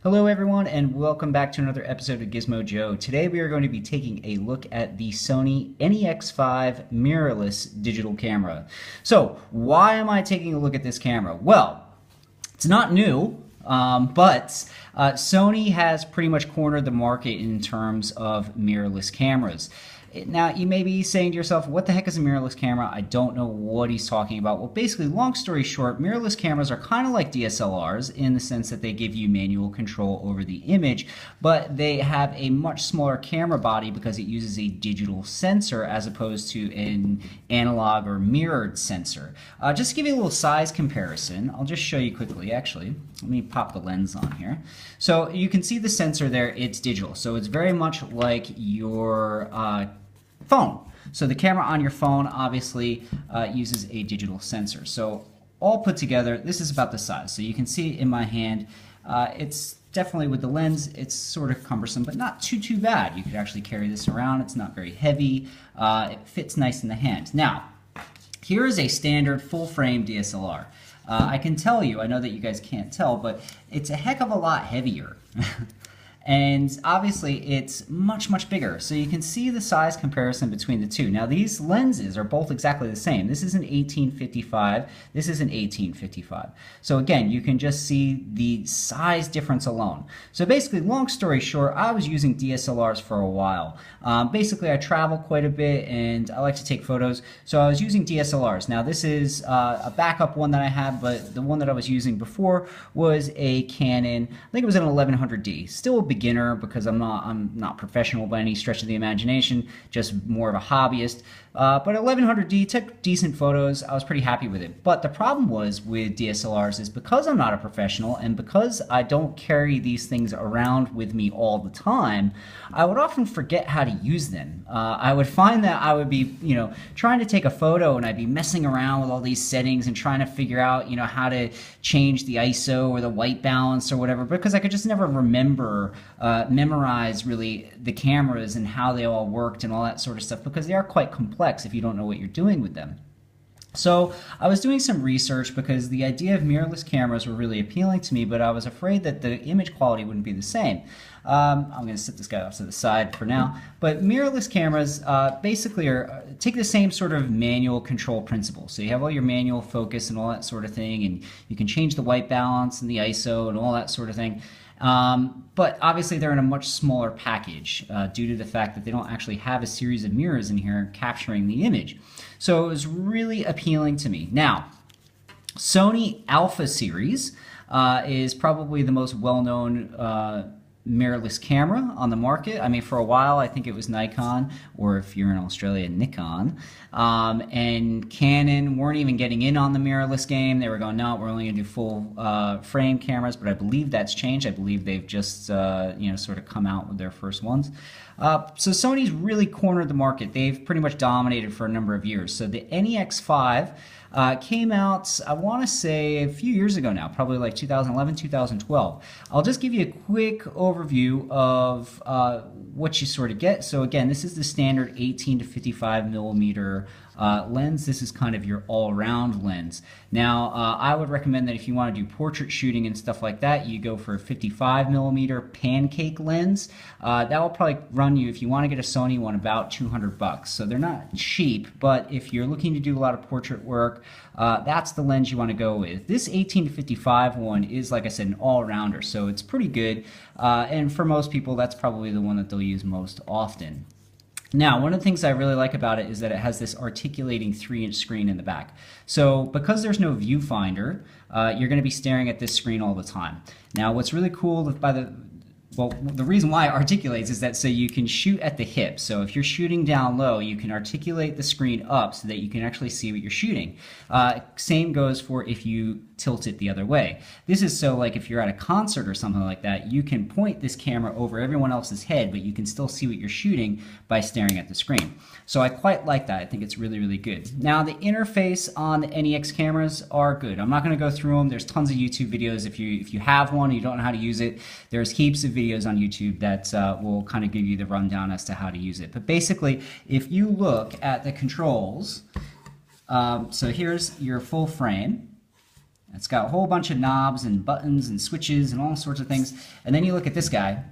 Hello everyone and welcome back to another episode of Gizmo Joe. Today we are going to be taking a look at the Sony NEX5 mirrorless digital camera. So why am I taking a look at this camera? Well, it's not new, but Sony has pretty much cornered the market in terms of mirrorless cameras. Now, you may be saying to yourself, what the heck is a mirrorless camera? I don't know what he's talking about. Well, basically, long story short, mirrorless cameras are kind of like DSLRs in the sense that they give you manual control over the image, but they have a much smaller camera body because it uses a digital sensor as opposed to an analog or mirrored sensor. Just to give you a little size comparison, I'll just show you quickly, actually. Let me pop the lens on here. So you can see the sensor there, it's digital. So it's very much like your phone. So the camera on your phone obviously uses a digital sensor. So all put together, this is about the size. So you can see it in my hand. It's definitely, with the lens, it's sort of cumbersome, but not too bad. You could actually carry this around. It's not very heavy. It fits nice in the hand. Now, here is a standard full frame DSLR. I can tell you, I know that you guys can't tell, but it's a heck of a lot heavier. And obviously it's much bigger. So you can see the size comparison between the two. Now these lenses are both exactly the same. This is an 1855, this is an 1855. So again, you can just see the size difference alone. So basically, long story short, I was using DSLRs for a while. Basically, I travel quite a bit and I like to take photos. So I was using DSLRs. Now this is a backup one that I had, but the one that I was using before was a Canon, I think it was an 1100D. Still a beginner because I'm not professional by any stretch of the imagination, just more of a hobbyist. But 1100D took decent photos. I was pretty happy with it. But the problem was with DSLRs is because I'm not a professional and because I don't carry these things around with me all the time, I would often forget how to use them. I would find that I would be, trying to take a photo and I'd be messing around with all these settings and trying to figure out, how to change the ISO or the white balance or whatever, because I could just never memorize really the cameras and how they all worked and all that sort of stuff, because they are quite complex if you don't know what you're doing with them. So I was doing some research because the idea of mirrorless cameras were really appealing to me, but I was afraid that the image quality wouldn't be the same. I'm going to set this guy off to the side for now, but mirrorless cameras basically take the same sort of manual control principle. So you have all your manual focus and all that sort of thing, and you can change the white balance and the ISO and all that sort of thing. But obviously they're in a much smaller package due to the fact that they don't actually have a series of mirrors in here capturing the image. So it was really appealing to me. Now, Sony Alpha series is probably the most well-known mirrorless camera on the market. I mean, for a while, I think it was Nikon, or if you're in Australia, Nikon. And Canon weren't even getting in on the mirrorless game. They were going, no, we're only going to do full frame cameras, but I believe that's changed. I believe they've just, sort of come out with their first ones. So Sony's really cornered the market. They've pretty much dominated for a number of years. So the NEX5 came out, I want to say, a few years ago now, probably like 2011, 2012. I'll just give you a quick overview of what you sort of get. So again, this is the standard 18 to 55 millimeter lens. This is kind of your all-around lens. Now, I would recommend that if you want to do portrait shooting and stuff like that, you go for a 55 millimeter pancake lens. That will probably run you, if you want to get a Sony one, about $200. So they're not cheap, but if you're looking to do a lot of portrait work, that's the lens you want to go with. This 18 to 55 one is, like I said, an all-rounder, so it's pretty good. And for most people, that's probably the one that they'll use most often. Now, one of the things I really like about it is that it has this articulating 3-inch screen in the back. So because there's no viewfinder, you're going to be staring at this screen all the time. Now, what's really cool the reason why it articulates is that so you can shoot at the hip. So if you're shooting down low, you can articulate the screen up so that you can actually see what you're shooting. Same goes for if you tilt it the other way. This is so like if you're at a concert or something like that, you can point this camera over everyone else's head, but you can still see what you're shooting by staring at the screen. So I quite like that. I think it's really good. Now the interface on the NEX cameras are good. I'm not going to go through them. There's tons of YouTube videos. If you have one and you don't know how to use it, there's heaps of videos on YouTube that will kind of give you the rundown as to how to use it. But basically, if you look at the controls, so here's your full frame. It's got a whole bunch of knobs and buttons and switches and all sorts of things. And then you look at this guy.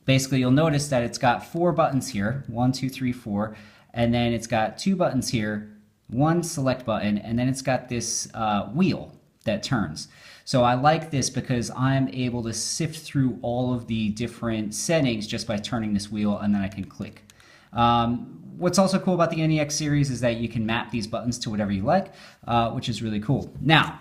Basically, you'll notice that it's got 4 buttons here, 1, 2, 3, 4, and then it's got 2 buttons here, 1 select button, and then it's got this wheel that turns. So I like this because I'm able to sift through all of the different settings just by turning this wheel, and then I can click. What's also cool about the NEX series is that you can map these buttons to whatever you like, which is really cool. Now,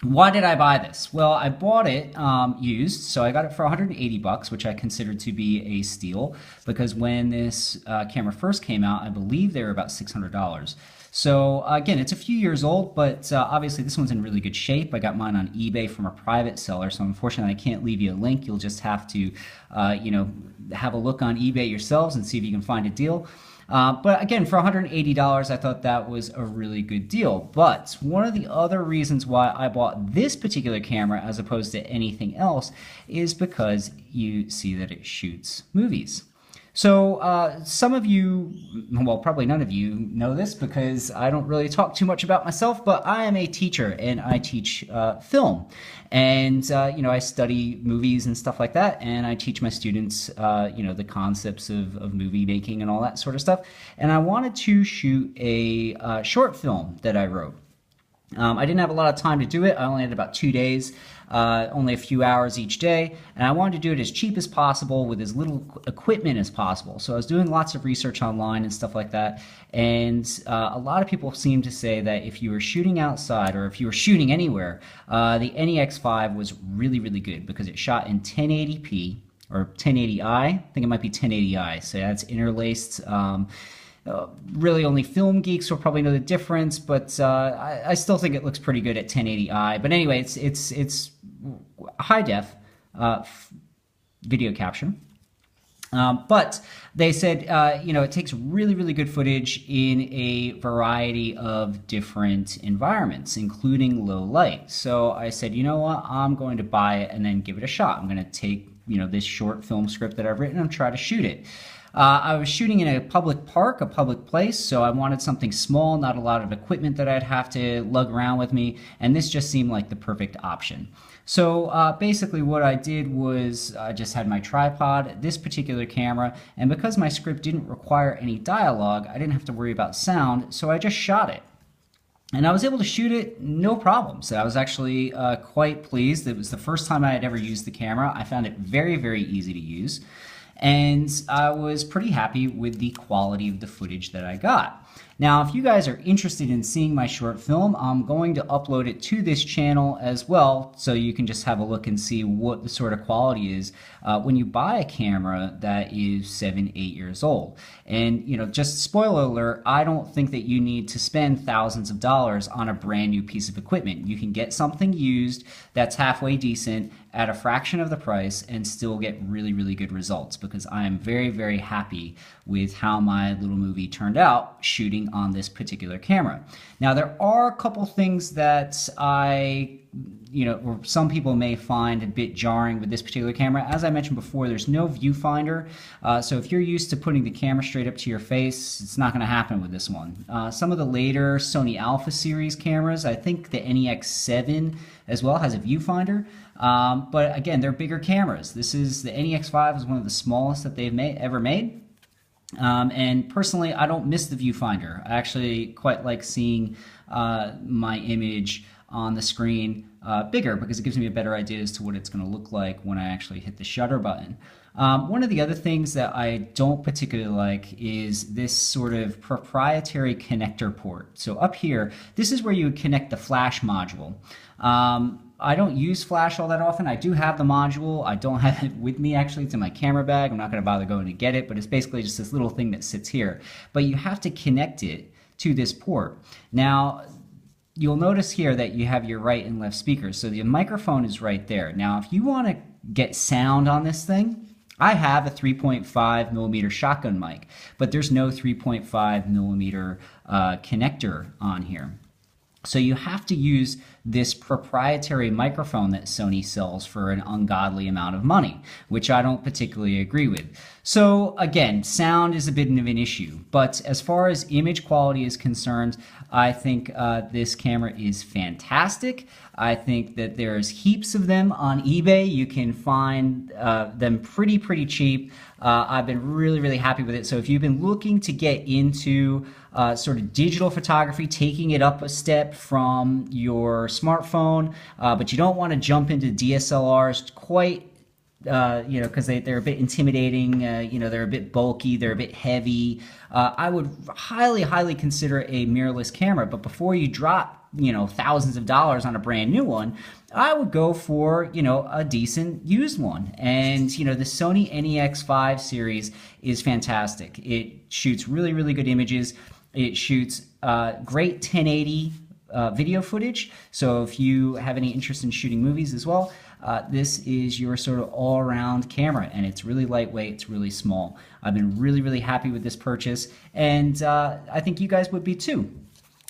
why did I buy this? Well, I bought it used, so I got it for 180 bucks, which I considered to be a steal, because when this camera first came out, I believe they were about $600. So again, it's a few years old, but obviously this one's in really good shape. I got mine on eBay from a private seller, so unfortunately I can't leave you a link. You'll just have to, you know, have a look on eBay yourselves and see if you can find a deal. But again, for $180, I thought that was a really good deal. But one of the other reasons why I bought this particular camera as opposed to anything else is because you see that it shoots movies. So some of you, well, probably none of you know this because I don't really talk too much about myself, but I am a teacher and I teach film. And, you know, I study movies and stuff like that, and I teach my students, you know, the concepts of movie making and all that sort of stuff. And I wanted to shoot a short film that I wrote. I didn't have a lot of time to do it. I only had about 2 days, only a few hours each day, and I wanted to do it as cheap as possible with as little equipment as possible. So I was doing lots of research online and stuff like that, and a lot of people seem to say that if you were shooting outside or if you were shooting anywhere, the NEX5 was really, really good because it shot in 1080p or 1080i. I think it might be 1080i, so that's interlaced. Really only film geeks will probably know the difference, but I still think it looks pretty good at 1080i. But anyway, it's high def video capture. But they said, you know, it takes really, really good footage in a variety of different environments, including low light. So I said, you know what, I'm going to buy it and then give it a shot. I'm going to take, you know, this short film script that I've written and try to shoot it. I was shooting in a public park, a public place, so I wanted something small, not a lot of equipment that I'd have to lug around with me, and this just seemed like the perfect option. So basically what I did was I just had my tripod, this particular camera, and because my script didn't require any dialogue, I didn't have to worry about sound, so I just shot it. And I was able to shoot it no problem. So I was actually quite pleased. It was the first time I had ever used the camera. I found it very, very easy to use. And I was pretty happy with the quality of the footage that I got. Now, if you guys are interested in seeing my short film, I'm going to upload it to this channel as well, so you can just have a look and see what the sort of quality is when you buy a camera that is 7, 8 years old. And, you know, just spoiler alert, I don't think that you need to spend thousands of dollars on a brand new piece of equipment. You can get something used that's halfway decent at a fraction of the price and still get really, really good results, because I am very, very happy with how my little movie turned out shooting on this particular camera. Now, there are a couple things that or some people may find a bit jarring with this particular camera. As I mentioned before, there's no viewfinder, so if you're used to putting the camera straight up to your face, it's not going to happen with this one. Some of the later Sony Alpha series cameras, I think the NEX7 as well has a viewfinder, but again, they're bigger cameras. The NEX5 is one of the smallest that they've ever made. And personally, I don't miss the viewfinder. I actually quite like seeing my image on the screen bigger, because it gives me a better idea as to what it's going to look like when I actually hit the shutter button. One of the other things that I don't particularly like is this sort of proprietary connector port. So up here, this is where you would connect the flash module. I don't use flash all that often. I do have the module. I don't have it with me, actually. It's in my camera bag. I'm not going to bother going to get it, but it's basically just this little thing that sits here. But you have to connect it to this port. Now, you'll notice here that you have your right and left speakers. So the microphone is right there. Now, if you want to get sound on this thing, I have a 3.5 millimeter shotgun mic, but there's no 3.5 millimeter connector on here. So you have to use this proprietary microphone that Sony sells for an ungodly amount of money, which I don't particularly agree with. So again, sound is a bit of an issue, but as far as image quality is concerned, I think this camera is fantastic. I think that there's heaps of them on eBay. You can find them pretty cheap. I've been really happy with it. So if you've been looking to get into sort of digital photography, taking it up a step from your smartphone, but you don't want to jump into DSLRs quite, because they're a bit intimidating, they're a bit bulky, they're a bit heavy. I would highly consider a mirrorless camera, but before you drop, thousands of dollars on a brand new one, I would go for, a decent used one. And, the Sony NEX5 series is fantastic. It shoots really good images. It shoots great 1080 video footage. So if you have any interest in shooting movies as well, this is your sort of all-around camera, and it's really lightweight, it's really small. I've been really happy with this purchase, and I think you guys would be too.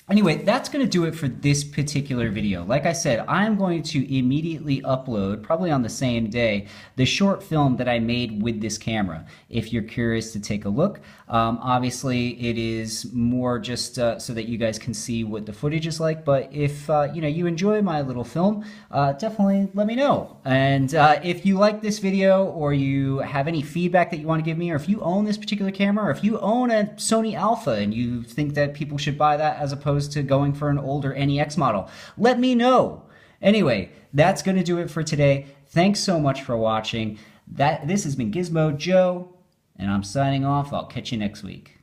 Anyway, that's going to do it for this particular video. Like I said, I'm going to immediately upload, probably on the same day, the short film that I made with this camera, if you're curious to take a look. Obviously, it is more just so that you guys can see what the footage is like, but if you enjoy my little film, definitely let me know. And if you like this video, or you have any feedback that you want to give me, or if you own this particular camera, or if you own a Sony Alpha and you think that people should buy that as opposed to going for an older NEX model, let me know. Anyway, that's going to do it for today. Thanks so much for watching. This has been Gizmo Joe, and I'm signing off. I'll catch you next week.